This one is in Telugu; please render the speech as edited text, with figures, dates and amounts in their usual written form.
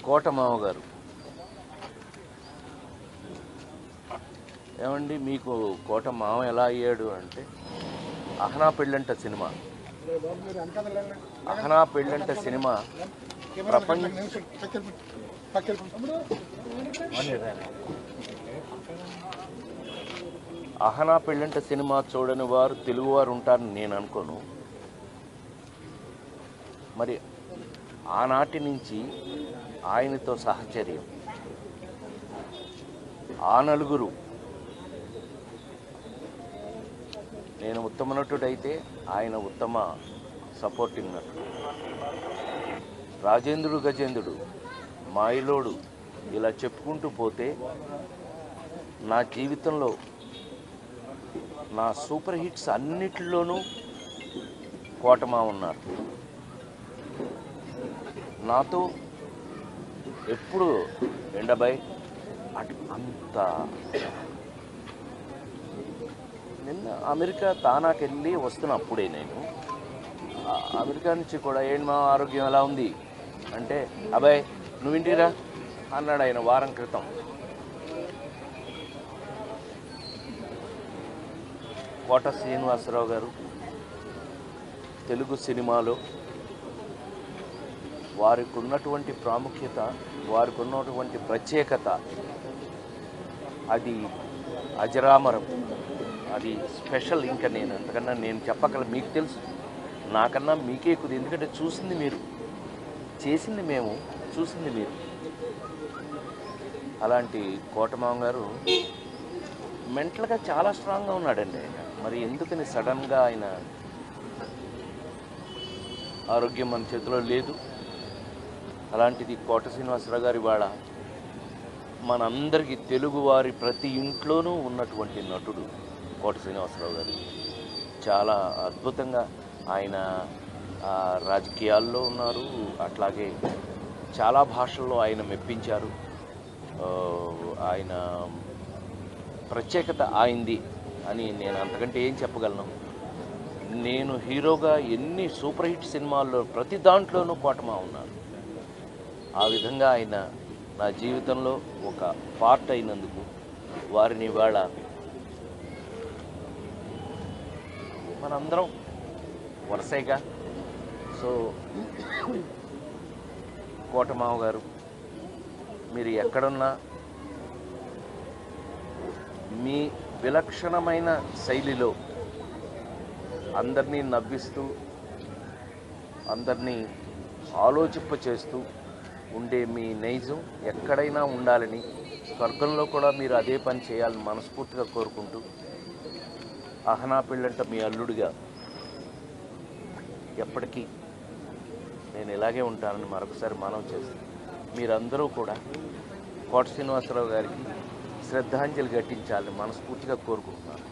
కోటమావ గారు, ఏమండి మీకు కోటమావ ఎలా అయ్యాడు అంటే, అహనా పెళ్ళంట సినిమా అహనా పెళ్ళంట సినిమా చూడని వారు తెలుగువారు ఉంటారని నేను అనుకోను. మరి ఆనాటి నుంచి ఆయనతో సహచర్యం, ఆ నలుగురు, నేను ఉత్తమ నటుడైతే ఆయన ఉత్తమ సపోర్టింగ్ నటుడు, రాజేంద్రుడు గజేంద్రుడు, మాయిలోడు, ఇలా చెప్పుకుంటూ పోతే నా జీవితంలో నా సూపర్ హిట్స్ అన్నిటిలోనూ కోటమా ఉన్నారు. నాతో ఎప్పుడు ఎండబై అంత. నిన్న అమెరికా తానాకి వెళ్ళి వస్తున్నప్పుడే నేను అమెరికా నుంచి కూడా ఏంటి మా ఆరోగ్యం ఎలా ఉంది అంటే, అబ్బాయి నువ్వు ఇంటిరా అన్నాడు ఆయన వారం క్రితం. కోట శ్రీనివాసరావు గారు తెలుగు సినిమాలో వారికి ఉన్నటువంటి ప్రాముఖ్యత, వారికి ఉన్నటువంటి ప్రత్యేకత అది అజరామరం, అది స్పెషల్. ఇంకా నేను అంతకన్నా నేను చెప్పగల, మీకు తెలుసు, నాకన్నా మీకే ఎక్కువ, ఎందుకంటే చూసింది మీరు, చేసింది మేము, చూసింది మీరు. అలాంటి కోటమావ గారు మెంటల్గా చాలా స్ట్రాంగ్గా ఉన్నాడండి ఆయన. మరి ఎందుకని సడన్గా ఆయన ఆరోగ్యం మన చేతిలో లేదు. అలాంటిది కోట శ్రీనివాసరావు గారి వాళ్ళ మనందరికీ తెలుగువారి ప్రతి ఇంట్లోనూ ఉన్నటువంటి నటుడు కోట శ్రీనివాసరావు గారు. చాలా అద్భుతంగా ఆయన రాజకీయాల్లో ఉన్నారు, అట్లాగే చాలా భాషల్లో ఆయన మెప్పించారు. ఆయన ప్రత్యేకత ఆయింది అని నేను అంతకంటే ఏం చెప్పగలను. నేను హీరోగా ఎన్ని సూపర్ హిట్ సినిమాల్లో ప్రతి దాంట్లోనూ కోటమా ఉన్నారు. ఆ విధంగా ఆయన నా జీవితంలో ఒక పార్ట్ అయినందుకు వారిని ఇవాళ మనందరం వరుసగా. సో కోటమావ గారు, మీరు ఎక్కడున్నా మీ విలక్షణమైన శైలిలో అందరినీ నవ్విస్తూ, అందరినీ ఆలోచింపచేస్తూ ఉండే మీ నైజం ఎక్కడైనా ఉండాలని, స్వర్గంలో కూడా మీరు అదే పని చేయాలని మనస్ఫూర్తిగా కోరుకుంటూ, అహనా పెళ్ళంట మీ అల్లుడిగా ఎప్పటికీ నేను ఇలాగే ఉంటానని మరొకసారి మనవి చేస్తాను. మీరందరూ కూడా కోట శ్రీనివాసరావు గారికి శ్రద్ధాంజలి ఘటించాలని మనస్ఫూర్తిగా కోరుకుంటున్నాను.